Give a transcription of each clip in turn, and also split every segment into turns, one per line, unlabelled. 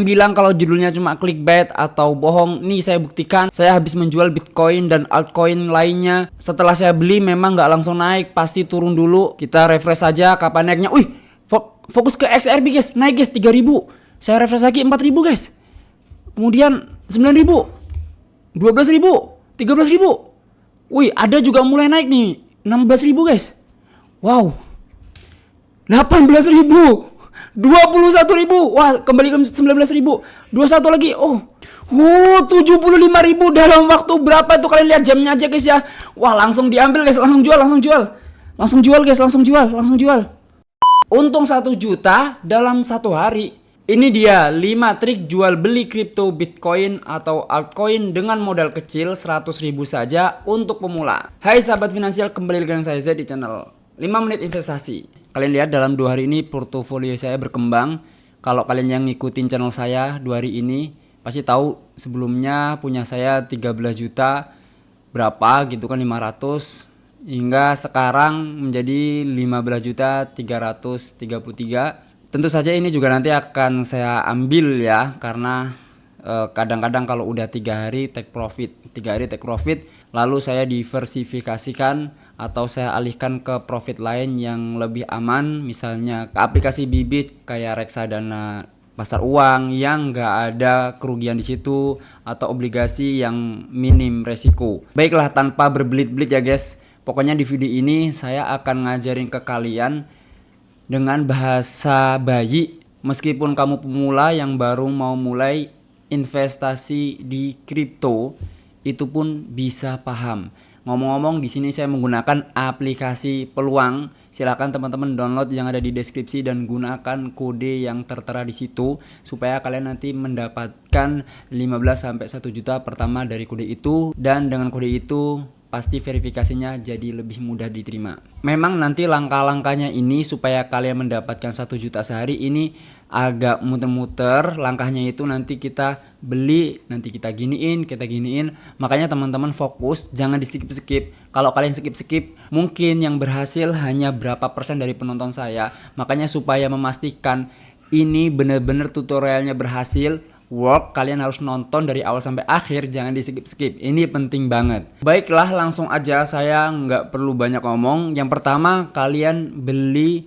Bilang kalau judulnya cuma clickbait atau bohong, nih saya buktikan. Saya habis menjual Bitcoin dan altcoin lainnya. Setelah saya beli memang nggak langsung naik, pasti turun dulu. Kita refresh saja kapan naiknya. Wih, fokus ke XRP guys, naik guys 3.000. Saya refresh lagi 4.000 guys. Kemudian 9.000, 12.000, 13.000. Wih, ada juga mulai naik nih 16.000 guys. Wow, 18.000, 21.000, wah kembali ke 19.000, 21 lagi, 75.000 dalam waktu berapa itu, kalian lihat jamnya aja guys ya. Wah langsung diambil guys, langsung jual guys, langsung jual. Untung 1 juta dalam 1 hari. Ini dia 5 trik jual beli kripto Bitcoin atau altcoin dengan modal kecil 100.000 saja untuk pemula. Hai sahabat finansial, kembali dengan saya Z di channel 5 menit investasi. Kalian lihat dalam 2 hari ini portofolio saya berkembang. Kalau kalian yang ngikutin channel saya 2 hari ini pasti tahu sebelumnya punya saya 13 juta berapa gitu kan, 500 hingga sekarang menjadi 15 juta 333. Tentu saja ini juga nanti akan saya ambil ya, karena kadang-kadang kalau udah 3 hari take profit, lalu saya diversifikasikan atau saya alihkan ke profit lain yang lebih aman, misalnya ke aplikasi bibit kayak reksadana pasar uang yang nggak ada kerugian di situ, atau obligasi yang minim resiko. Baiklah, tanpa berbelit-belit ya guys, pokoknya di video ini saya akan ngajarin ke kalian dengan bahasa bayi, meskipun kamu pemula yang baru mau mulai investasi di kripto, itu pun bisa paham. Ngomong-ngomong, di sini saya menggunakan aplikasi Peluang. Silakan teman-teman download yang ada di deskripsi dan gunakan kode yang tertera di situ supaya kalian nanti mendapatkan 15 sampai 1 juta pertama dari kode itu, dan dengan kode itu pasti verifikasinya jadi lebih mudah diterima. Memang nanti langkah-langkahnya ini supaya kalian mendapatkan 1 juta sehari ini agak muter-muter. Langkahnya itu nanti kita beli, nanti kita giniin. Makanya teman-teman fokus, jangan di skip-skip. Kalau kalian skip-skip, mungkin yang berhasil hanya berapa persen dari penonton saya. Makanya supaya memastikan ini benar-benar tutorialnya berhasil work, kalian harus nonton dari awal sampai akhir, jangan di skip-skip. Ini penting banget. Baiklah, langsung aja, saya nggak perlu banyak ngomong. Yang pertama, kalian beli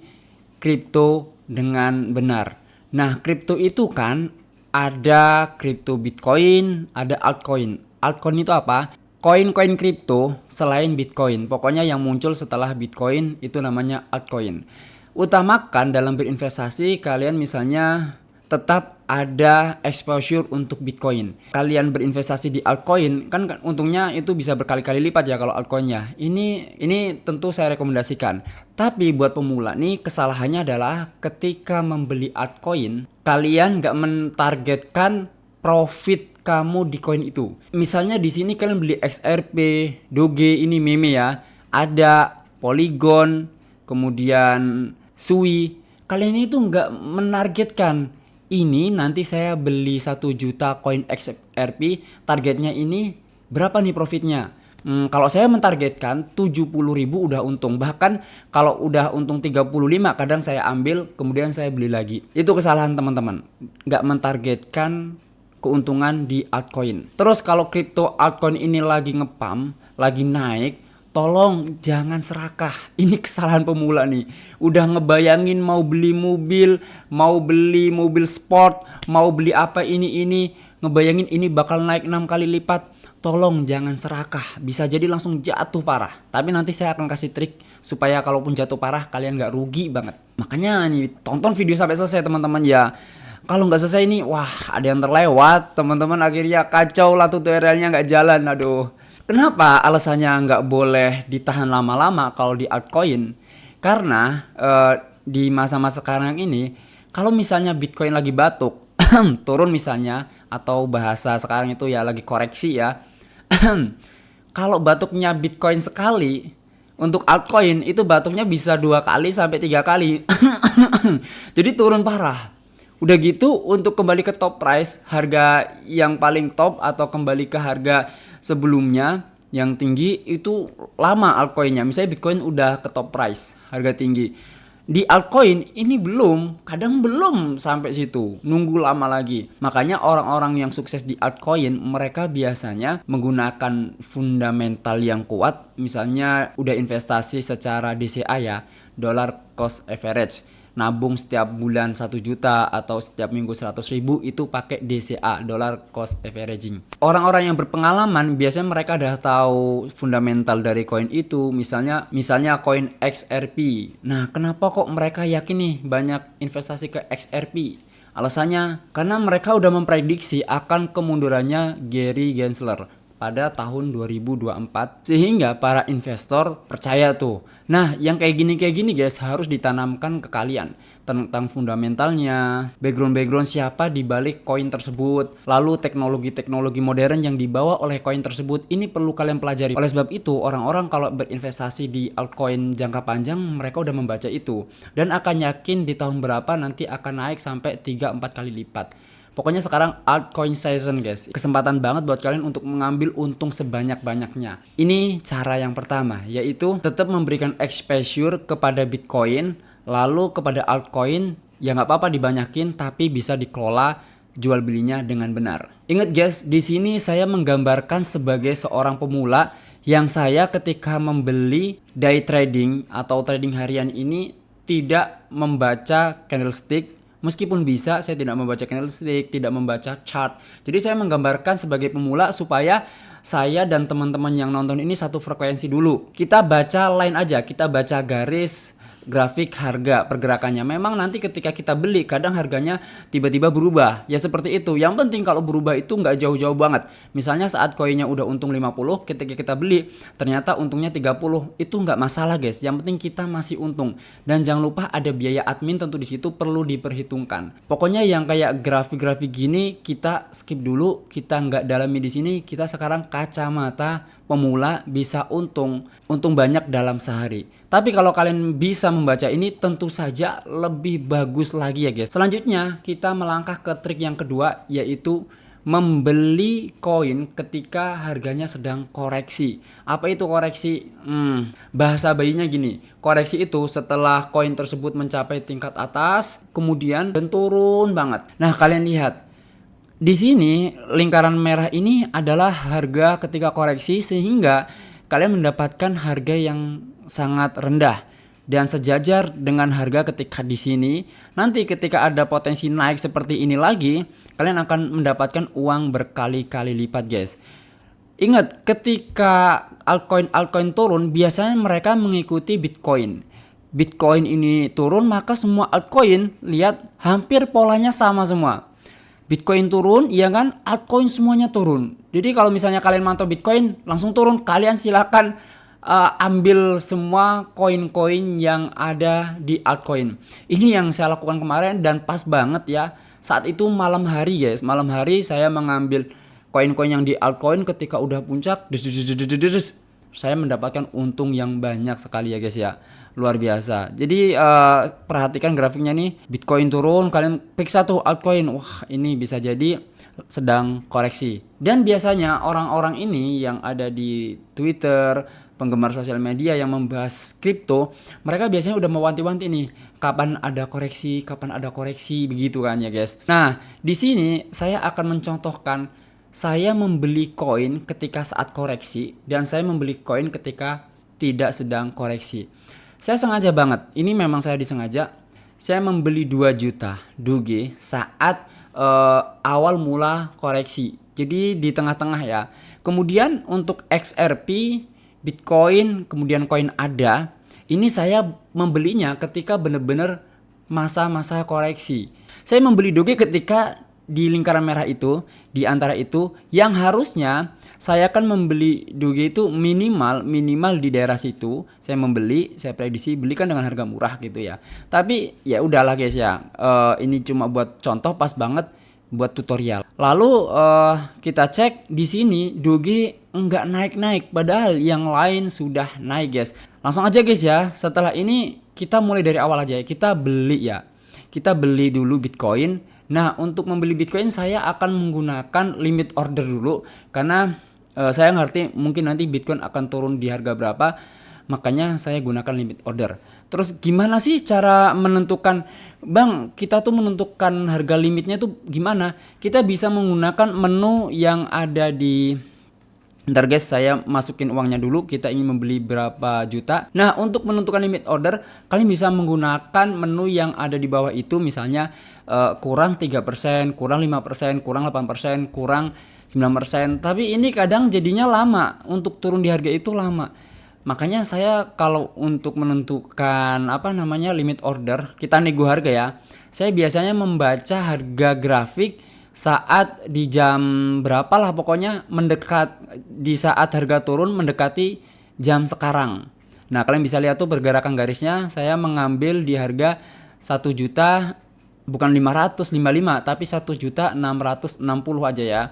kripto dengan benar. Nah, kripto itu kan ada kripto Bitcoin, ada altcoin. Altcoin itu apa? Koin-koin kripto selain Bitcoin. Pokoknya yang muncul setelah Bitcoin itu namanya altcoin. Utamakan dalam berinvestasi, kalian misalnya tetap ada exposure untuk Bitcoin. Kalian berinvestasi di altcoin kan untungnya itu bisa berkali-kali lipat ya kalau altcoinnya. Ini tentu saya rekomendasikan. Tapi buat pemula nih, kesalahannya adalah ketika membeli altcoin, kalian nggak mentargetkan profit kamu di koin itu. Misalnya di sini kalian beli XRP, Doge, ini meme ya. Ada Polygon, kemudian Sui. Kalian itu nggak menargetkan ini nanti saya beli 1 juta koin XRP, targetnya ini berapa nih profitnya. Kalau saya mentargetkan 70.000 udah untung. Bahkan kalau udah untung 35 kadang saya ambil kemudian saya beli lagi. Itu kesalahan teman-teman, nggak mentargetkan keuntungan di altcoin. Terus kalau kripto altcoin ini lagi ngepam, lagi naik, tolong jangan serakah. Ini kesalahan pemula nih. Udah ngebayangin mau beli mobil sport, mau beli apa ini, ngebayangin ini bakal naik 6 kali lipat. Tolong jangan serakah. Bisa jadi langsung jatuh parah. Tapi nanti saya akan kasih trik supaya kalaupun jatuh parah kalian gak rugi banget. Makanya nih, tonton video sampai selesai teman-teman ya. Kalau nggak selesai ini, wah ada yang terlewat. Teman-teman akhirnya kacau lah, tutorialnya nggak jalan. Aduh. Kenapa alasannya nggak boleh ditahan lama-lama kalau di altcoin? Karena di masa-masa sekarang ini, kalau misalnya Bitcoin lagi batuk, turun misalnya, atau bahasa sekarang itu ya lagi koreksi ya. Kalau batuknya Bitcoin sekali, untuk altcoin itu batuknya bisa 2 kali sampai 3 kali. Jadi turun parah. Udah gitu untuk kembali ke top price, harga yang paling top atau kembali ke harga sebelumnya yang tinggi itu lama altcoinnya. Misalnya Bitcoin udah ke top price, harga tinggi. Di altcoin ini belum, kadang belum sampai situ, nunggu lama lagi. Makanya orang-orang yang sukses di altcoin, mereka biasanya menggunakan fundamental yang kuat, misalnya udah investasi secara DCA ya, dollar cost average. Nabung setiap bulan 1 juta atau setiap minggu 100.000 itu pakai DCA, dollar cost averaging. Orang-orang yang berpengalaman biasanya mereka udah tahu fundamental dari koin itu, misalnya koin XRP. Nah, kenapa kok mereka yakin nih banyak investasi ke XRP? Alasannya karena mereka udah memprediksi akan kemundurannya Gary Gensler pada tahun 2024, sehingga para investor percaya tuh. Nah, yang kayak gini guys harus ditanamkan ke kalian tentang fundamentalnya, background siapa di balik koin tersebut, lalu teknologi modern yang dibawa oleh koin tersebut, ini perlu kalian pelajari. Oleh sebab itu, orang-orang kalau berinvestasi di altcoin jangka panjang, mereka udah membaca itu dan akan yakin di tahun berapa nanti akan naik sampai 3-4 kali lipat. Pokoknya sekarang altcoin season guys. Kesempatan banget buat kalian untuk mengambil untung sebanyak-banyaknya. Ini cara yang pertama, yaitu tetap memberikan exposure kepada Bitcoin, lalu kepada altcoin, ya nggak apa-apa dibanyakin tapi bisa dikelola jual belinya dengan benar. Ingat guys, di sini saya menggambarkan sebagai seorang pemula yang saya ketika membeli day trading atau trading harian ini tidak membaca candlestick. Meskipun bisa, saya tidak membaca candlestick, tidak membaca chart. Jadi saya menggambarkan sebagai pemula supaya saya dan teman-teman yang nonton ini satu frekuensi dulu. Kita baca line aja, kita baca garis grafik harga pergerakannya. Memang nanti ketika kita beli kadang harganya tiba-tiba berubah. Ya seperti itu. Yang penting kalau berubah itu nggak jauh-jauh banget. Misalnya saat koinnya udah untung 50, ketika kita beli ternyata untungnya 30. Itu nggak masalah guys. Yang penting kita masih untung. Dan jangan lupa ada biaya admin tentu di situ perlu diperhitungkan. Pokoknya yang kayak grafik-grafik gini kita skip dulu. Kita nggak dalami di sini. Kita sekarang kacamata pemula bisa untung banyak dalam sehari. Tapi kalau kalian bisa membaca ini tentu saja lebih bagus lagi ya guys. Selanjutnya kita melangkah ke trik yang kedua, yaitu membeli koin ketika harganya sedang koreksi. Apa itu koreksi? Bahasa bayinya gini, koreksi itu setelah koin tersebut mencapai tingkat atas kemudian turun banget. Nah, kalian lihat di sini lingkaran merah ini adalah harga ketika koreksi, sehingga kalian mendapatkan harga yang sangat rendah dan sejajar dengan harga ketika di sini. Nanti ketika ada potensi naik seperti ini lagi, kalian akan mendapatkan uang berkali-kali lipat guys. Ingat, ketika altcoin turun, biasanya mereka mengikuti Bitcoin. Bitcoin ini turun, maka semua altcoin lihat hampir polanya sama semua. Bitcoin turun, iya kan? Altcoin semuanya turun. Jadi kalau misalnya kalian mantau Bitcoin langsung turun, kalian silakan ambil semua koin-koin yang ada di altcoin. Ini yang saya lakukan kemarin dan pas banget ya. Saat itu malam hari guys. Malam hari saya mengambil koin-koin yang di altcoin ketika udah puncak. Saya mendapatkan untung yang banyak sekali ya guys ya. Luar biasa. Jadi perhatikan grafiknya nih. Bitcoin turun, kalian periksa tuh altcoin. Wah, ini bisa jadi sedang koreksi. Dan biasanya orang-orang ini yang ada di Twitter, penggemar sosial media yang membahas kripto, mereka biasanya udah mewanti-wanti nih, kapan ada koreksi, begitu kan ya guys. Nah, di sini saya akan mencontohkan saya membeli koin ketika saat koreksi dan saya membeli koin ketika tidak sedang koreksi. Saya sengaja banget, ini memang saya disengaja. Saya membeli 2 juta Doge saat awal mula koreksi. Jadi di tengah-tengah ya. Kemudian untuk XRP, Bitcoin, kemudian koin ADA, ini saya membelinya ketika benar-benar masa-masa koreksi. Saya membeli Doge ketika di lingkaran merah itu, di antara itu yang harusnya saya akan membeli Doge itu minimal di daerah situ. Saya membeli, saya prediksi belikan dengan harga murah gitu ya. Tapi ya udahlah guys ya, ini cuma buat contoh, pas banget buat tutorial. Lalu kita cek di sini Doge enggak naik-naik, padahal yang lain sudah naik guys. Langsung aja guys ya, setelah ini kita mulai dari awal aja ya. Kita beli ya. Kita beli dulu Bitcoin. Nah, untuk membeli Bitcoin saya akan menggunakan limit order dulu karena saya ngerti mungkin nanti Bitcoin akan turun di harga berapa, makanya saya gunakan limit order. Terus gimana sih cara menentukan, Bang, kita tuh menentukan harga limitnya tuh gimana? Kita bisa menggunakan menu yang ada di. Ntar guys, saya masukin uangnya dulu. Kita ingin membeli berapa juta. Nah, untuk menentukan limit order, kalian bisa menggunakan menu yang ada di bawah itu. Misalnya kurang 3%, kurang 5%, kurang 8%, kurang 9%. Tapi ini kadang jadinya lama. Untuk turun di harga itu lama. Makanya saya kalau untuk menentukan limit order, kita nego harga ya. Saya biasanya membaca harga grafik saat di jam berapa lah, pokoknya di saat harga turun mendekati jam sekarang. Nah, kalian bisa lihat tuh pergerakan garisnya. Saya mengambil di harga 1 juta, bukan 555 tapi 1.660 aja ya.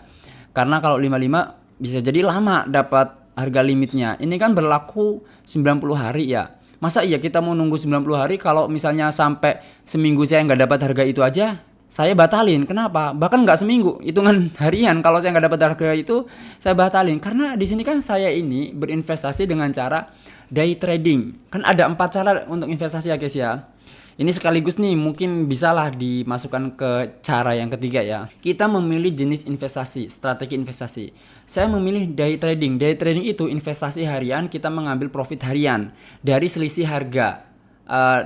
Karena kalau 55 bisa jadi lama dapat harga limitnya. Ini kan berlaku 90 hari ya. Masa iya kita mau nunggu 90 hari kalau misalnya sampai seminggu saya nggak dapat harga itu aja, saya batalin. Kenapa? Bahkan nggak seminggu, hitungan harian kalau saya nggak dapat harga itu saya batalin. Karena di sini kan saya ini berinvestasi dengan cara day trading. Kan ada 4 cara untuk investasi ya guys ya. Ini sekaligus nih mungkin bisalah dimasukkan ke cara yang ketiga ya. Kita memilih jenis investasi, strategi investasi. Saya memilih day trading. Day trading itu investasi harian, kita mengambil profit harian dari selisih harga.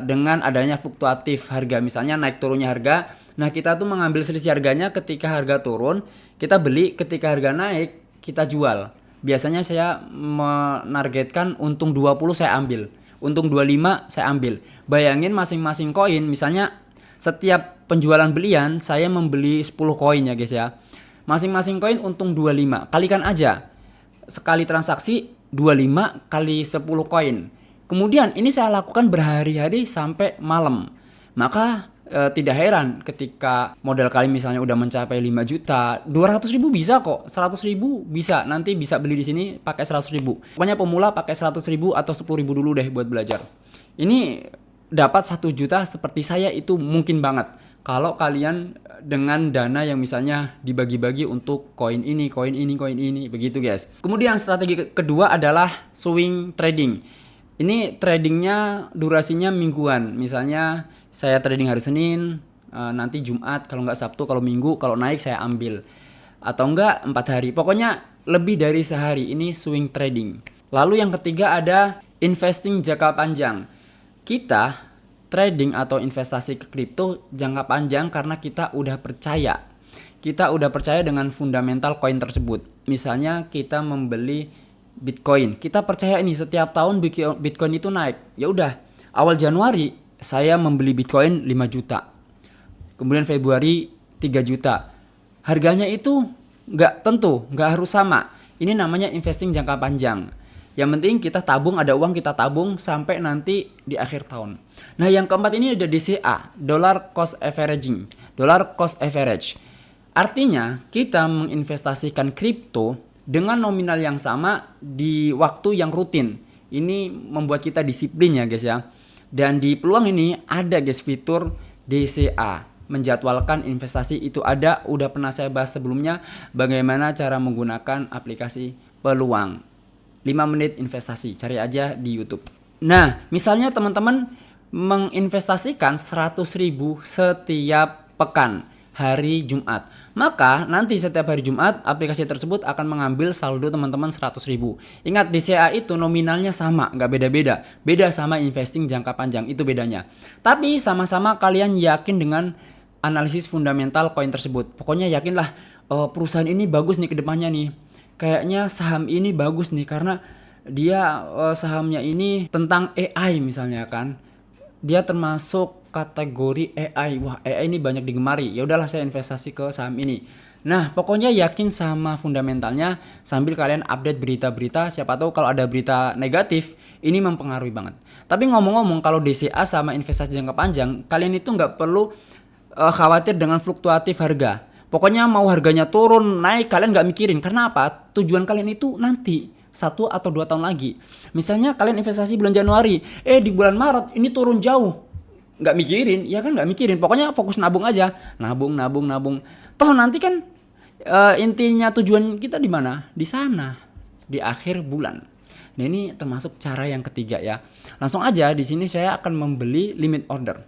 Dengan adanya fluktuatif harga, misalnya naik turunnya harga. Nah, kita tuh mengambil selisih harganya ketika harga turun, kita beli, ketika harga naik, kita jual. Biasanya saya menargetkan untung 20 saya ambil, untung 25 saya ambil. Bayangin masing-masing koin, misalnya setiap penjualan belian saya membeli 10 koin ya guys ya. Masing-masing koin untung 25. Kalikan aja. Sekali transaksi 25 kali 10 koin. Kemudian ini saya lakukan berhari-hari sampai malam. Maka tidak heran ketika modal kalian misalnya udah mencapai 5 juta, 200 ribu bisa kok, 100 ribu bisa, nanti bisa beli di sini pakai 100 ribu. Pokoknya pemula pakai 100 ribu atau 10 ribu dulu deh buat belajar. Ini dapat 1 juta seperti saya itu mungkin banget. Kalau kalian dengan dana yang misalnya dibagi-bagi untuk koin ini, begitu guys. Kemudian strategi kedua adalah swing trading. Ini tradingnya durasinya mingguan, misalnya saya trading hari Senin, nanti Jumat, kalau nggak Sabtu, kalau Minggu, kalau naik saya ambil. Atau enggak 4 hari. Pokoknya lebih dari sehari, ini swing trading. Lalu yang ketiga ada investing jangka panjang. Kita trading atau investasi ke kripto jangka panjang karena kita udah percaya. Kita udah percaya dengan fundamental koin tersebut. Misalnya kita membeli Bitcoin. Kita percaya ini setiap tahun Bitcoin itu naik. Ya udah, awal Januari saya membeli Bitcoin 5 juta. Kemudian Februari 3 juta. Harganya itu nggak tentu, nggak harus sama. Ini namanya investing jangka panjang. Yang penting kita tabung, ada uang kita tabung sampai nanti di akhir tahun. Nah, yang keempat ini ada DCA, Dollar Cost Averaging. Dollar Cost Average. Artinya kita menginvestasikan kripto dengan nominal yang sama di waktu yang rutin. Ini membuat kita disiplin ya guys ya. Dan di peluang ini ada guys fitur DCA, menjadwalkan investasi itu ada, udah pernah saya bahas sebelumnya bagaimana cara menggunakan aplikasi peluang. 5 menit investasi, cari aja di YouTube. Nah, misalnya teman-teman menginvestasikan 100 ribu setiap pekan hari Jumat. Maka nanti setiap hari Jumat aplikasi tersebut akan mengambil saldo teman-teman 100 ribu. Ingat DCA itu nominalnya sama, nggak beda-beda. Beda sama investing jangka panjang, itu bedanya. Tapi sama-sama kalian yakin dengan analisis fundamental koin tersebut. Pokoknya yakinlah perusahaan ini bagus nih ke depannya nih. Kayaknya saham ini bagus nih karena dia sahamnya ini tentang AI misalnya kan. Dia termasuk kategori AI. Wah, AI ini banyak digemari. Ya udahlah saya investasi ke saham ini. Nah, pokoknya yakin sama fundamentalnya sambil kalian update berita-berita. Siapa tahu kalau ada berita negatif, ini mempengaruhi banget. Tapi ngomong-ngomong, kalau DCA sama investasi jangka panjang, kalian itu nggak perlu khawatir dengan fluktuatif harga. Pokoknya mau harganya turun, naik, kalian nggak mikirin. Karena apa? Tujuan kalian itu nanti 1 atau 2 tahun lagi. Misalnya kalian investasi bulan Januari, di bulan Maret ini turun jauh. Nggak mikirin, ya kan nggak mikirin. Pokoknya fokus nabung aja. Nabung. Toh nanti kan intinya tujuan kita di mana? Di sana, di akhir bulan. Nah, ini termasuk cara yang ketiga ya. Langsung aja di sini saya akan membeli limit order.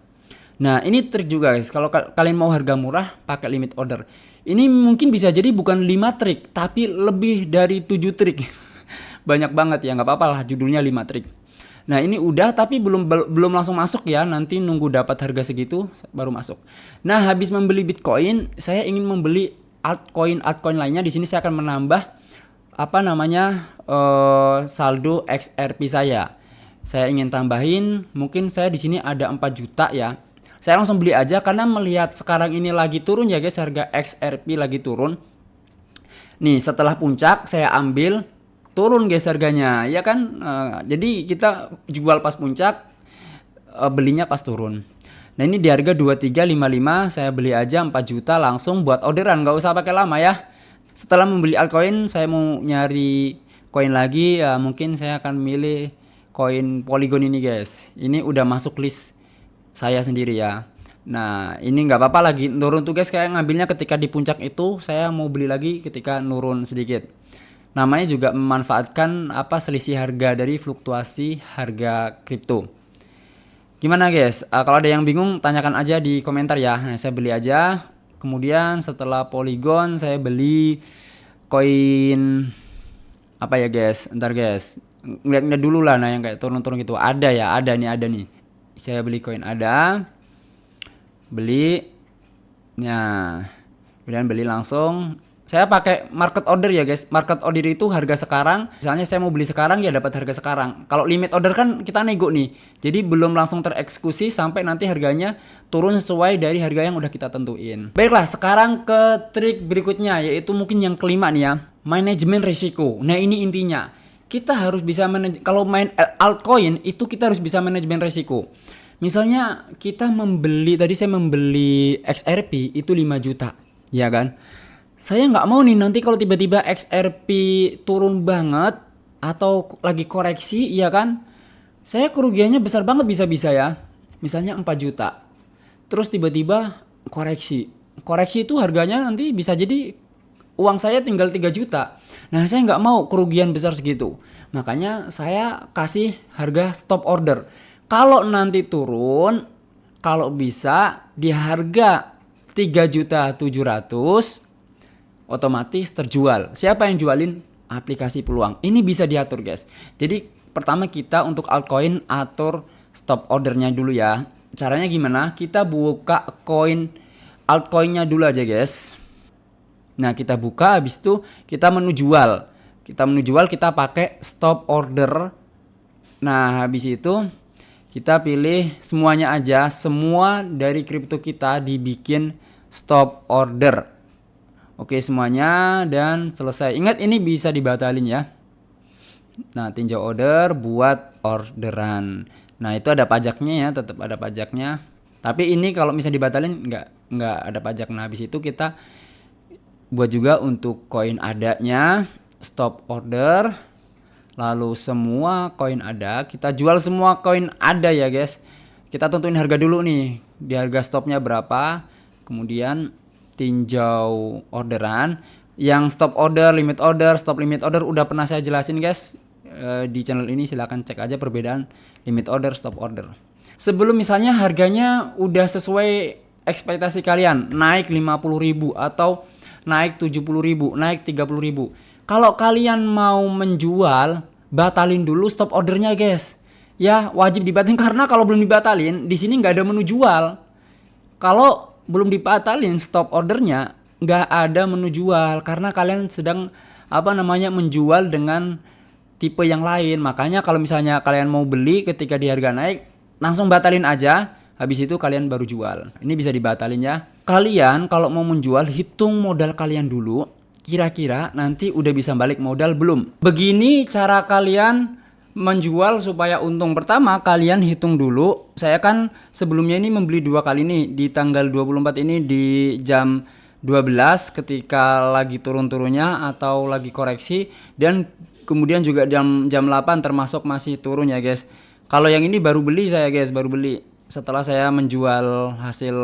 Nah, ini trik juga guys. Kalau kalian mau harga murah, pakai limit order. Ini mungkin bisa jadi bukan 5 trik, tapi lebih dari 7 trik. Banyak banget ya, nggak apa-apa lah judulnya 5 trik. Nah, ini udah tapi belum langsung masuk ya. Nanti nunggu dapat harga segitu baru masuk. Nah, habis membeli Bitcoin, saya ingin membeli altcoin lainnya. Di sini saya akan menambah saldo XRP saya. Saya ingin tambahin, mungkin saya di sini ada 4 juta ya. Saya langsung beli aja karena melihat sekarang ini lagi turun ya guys, harga XRP lagi turun. Nih, setelah puncak saya ambil, turun guys harganya, ya kan? Jadi kita jual pas puncak, belinya pas turun. Nah, ini di harga 2355, saya beli aja 4 juta langsung buat orderan, nggak usah pakai lama ya. Setelah membeli altcoin, saya mau nyari koin lagi, ya mungkin saya akan milih koin Polygon ini guys. Ini udah masuk list saya sendiri ya. Nah, ini nggak apa-apa lagi turun tuh guys, kayak ngambilnya ketika di puncak itu, saya mau beli lagi ketika nurun sedikit. Namanya juga memanfaatkan selisih harga dari fluktuasi harga kripto. Gimana guys? Kalau ada yang bingung tanyakan aja di komentar ya. Nah, saya beli aja. Kemudian setelah Polygon saya beli koin apa ya guys? Ntar guys. Ngeliat dulu lah nah yang kayak turun-turun gitu. Ada nih. Saya beli koin ada. Beli. Nah, kemudian beli langsung. Saya pakai market order ya guys. Market order itu harga sekarang. Misalnya saya mau beli sekarang ya dapat harga sekarang. Kalau limit order kan kita nego nih. Jadi belum langsung tereksekusi sampai nanti harganya turun sesuai dari harga yang udah kita tentuin. Baiklah, sekarang ke trik berikutnya yaitu mungkin yang kelima nih ya. Manajemen risiko. Nah, ini intinya. Kita harus bisa kalau main altcoin itu kita harus bisa manajemen risiko. Misalnya kita tadi saya membeli XRP itu 5 juta. Ya kan? Saya nggak mau nih nanti kalau tiba-tiba XRP turun banget atau lagi koreksi, ya kan? Saya kerugiannya besar banget bisa-bisa ya. Misalnya 4 juta. Terus tiba-tiba koreksi. Koreksi itu harganya nanti bisa jadi uang saya tinggal 3 juta. Nah, saya nggak mau kerugian besar segitu. Makanya saya kasih harga stop order. Kalau nanti turun, kalau bisa di harga 3.700.000 otomatis terjual. Siapa yang jualin? Aplikasi peluang. Ini bisa diatur guys. Jadi pertama kita untuk altcoin atur stop ordernya dulu ya. Caranya gimana? Kita buka altcoinnya dulu aja guys. Nah, kita buka, habis itu kita menu jual. Kita pakai stop order. Nah, habis itu kita pilih semuanya aja. Semua dari kripto kita dibikin stop order. Oke semuanya dan selesai. Ingat ini bisa dibatalin ya. Nah, tinjau order buat orderan. Nah, itu ada pajaknya ya, tetap ada pajaknya. Tapi ini kalau misalnya dibatalin nggak ada pajak. Nah, habis itu kita buat juga untuk koin adanya stop order. Lalu semua koin ada, kita jual semua koin ada ya guys. Kita tentuin harga dulu nih. Di harga stopnya berapa. Kemudian tinjau orderan. Yang stop order, limit order, stop limit order udah pernah saya jelasin guys di channel ini. Silahkan cek aja perbedaan limit order, stop order. Sebelum misalnya harganya udah sesuai ekspektasi kalian, naik 50.000 atau naik 70.000, naik 30.000. Kalau kalian mau menjual, batalin dulu stop ordernya guys. Ya wajib dibatalin karena kalau belum dibatalin di sini nggak ada menu jual. Kalau belum dibatalin stop ordernya, nggak ada menu jual karena kalian sedang menjual dengan tipe yang lain. Makanya kalau misalnya kalian mau beli ketika di harga naik, langsung batalin aja. Habis itu kalian baru jual. Ini bisa dibatalin ya. Kalian kalau mau menjual, hitung modal kalian dulu. Kira-kira nanti udah bisa balik modal belum? Begini cara kalian menjual supaya untung. Pertama kalian hitung dulu. Saya kan sebelumnya ini membeli 2 kali nih. Di tanggal 24 ini di jam 12 ketika lagi turun-turunnya atau lagi koreksi. Dan kemudian juga jam 8 termasuk masih turun ya guys. Kalau yang ini baru beli saya guys, baru beli. Setelah saya menjual hasil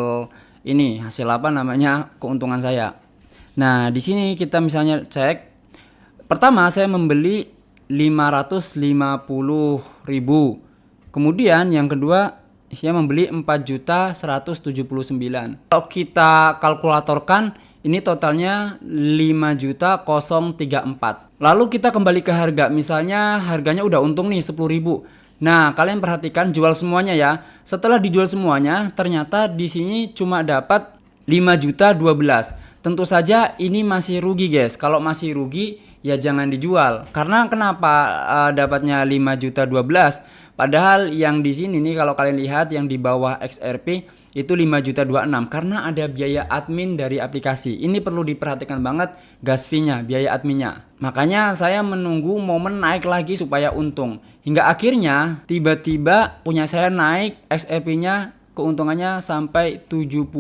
keuntungan saya. Nah, di sini kita misalnya cek. Pertama saya membeli 550.000. Kemudian yang kedua saya membeli 4.179.000. Kalau kita kalkulatorkan ini totalnya 5.034. Lalu kita kembali ke harga. Misalnya harganya udah untung nih 10.000. Nah, kalian perhatikan jual semuanya ya. Setelah dijual semuanya, ternyata di sini cuma dapat 5.012. Tentu saja ini masih rugi, guys. Kalau masih rugi ya jangan dijual. Karena kenapa dapatnya 5.012? Padahal yang di sini nih kalau kalian lihat yang di bawah XRP itu 5.026 karena ada biaya admin dari aplikasi. Ini perlu diperhatikan banget gas fee-nya, biaya adminnya. Makanya saya menunggu momen naik lagi supaya untung. Hingga akhirnya tiba-tiba punya saya naik XRP-nya, keuntungannya sampai 75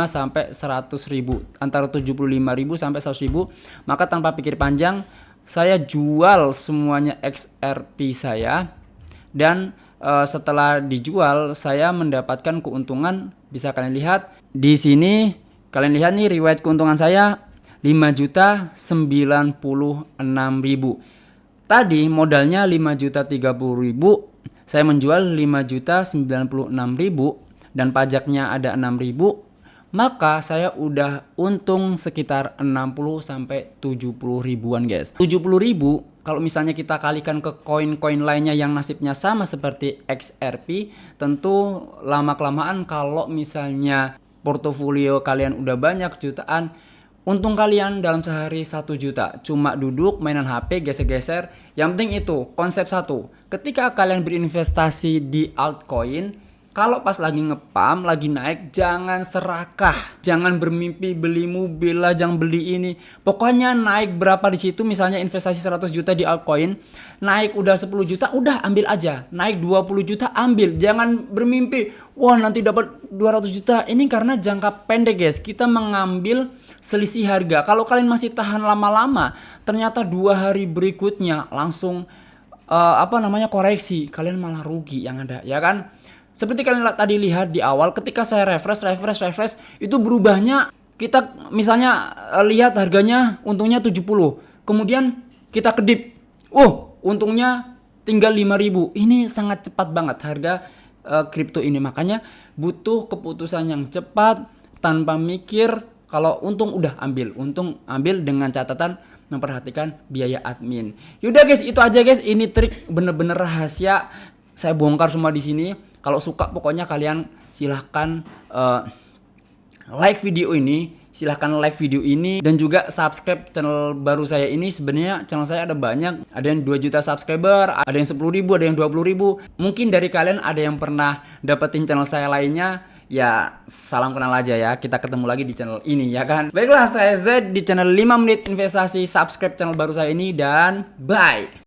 sampai 100.000. Antara 75.000 sampai 100.000. Maka tanpa pikir panjang saya jual semuanya XRP saya. Dan setelah dijual saya mendapatkan keuntungan, bisa kalian lihat di sini. Kalian lihat nih riwayat keuntungan saya 5.096.000. Tadi modalnya 5.030.000, saya menjual 5.096.000 dan pajaknya ada 6.000. Maka saya udah untung sekitar 60 sampai 70 ribuan, guys. 70 ribu kalau misalnya kita kalikan ke koin-koin lainnya yang nasibnya sama seperti XRP, tentu lama-kelamaan kalau misalnya portofolio kalian udah banyak jutaan, untung kalian dalam sehari 1 juta. Cuma duduk mainan HP geser-geser. Yang penting itu konsep satu. Ketika kalian berinvestasi di altcoin, kalau pas lagi ngepam, lagi naik, jangan serakah. Jangan bermimpi beli mobil lah, jangan beli ini. Pokoknya naik berapa di situ, misalnya investasi 100 juta di altcoin, naik udah 10 juta, udah ambil aja. Naik 20 juta, ambil. Jangan bermimpi, wah nanti dapat 200 juta. Ini karena jangka pendek, guys. Kita mengambil selisih harga. Kalau kalian masih tahan lama-lama, ternyata 2 hari berikutnya langsung koreksi. Kalian malah rugi yang ada, ya kan? Seperti kalian tadi lihat di awal, ketika saya refresh, itu berubahnya, kita misalnya lihat harganya untungnya 70. Kemudian kita kedip, untungnya tinggal 5.000. Ini sangat cepat banget harga kripto ini. Makanya butuh keputusan yang cepat tanpa mikir. Kalau untung udah ambil, untung ambil dengan catatan memperhatikan biaya admin. Yaudah guys, itu aja guys. Ini trik bener-bener rahasia. Saya bongkar semua di sini. Kalau suka pokoknya kalian silahkan like video ini, dan juga subscribe channel baru saya ini. Sebenarnya channel saya ada banyak, ada yang 2 juta subscriber, ada yang 10.000, ada yang 20.000. Mungkin dari kalian ada yang pernah dapetin channel saya lainnya, ya salam kenal aja ya. Kita ketemu lagi di channel ini, ya kan. Baiklah, saya Z di channel 5 menit investasi. Subscribe channel baru saya ini dan bye.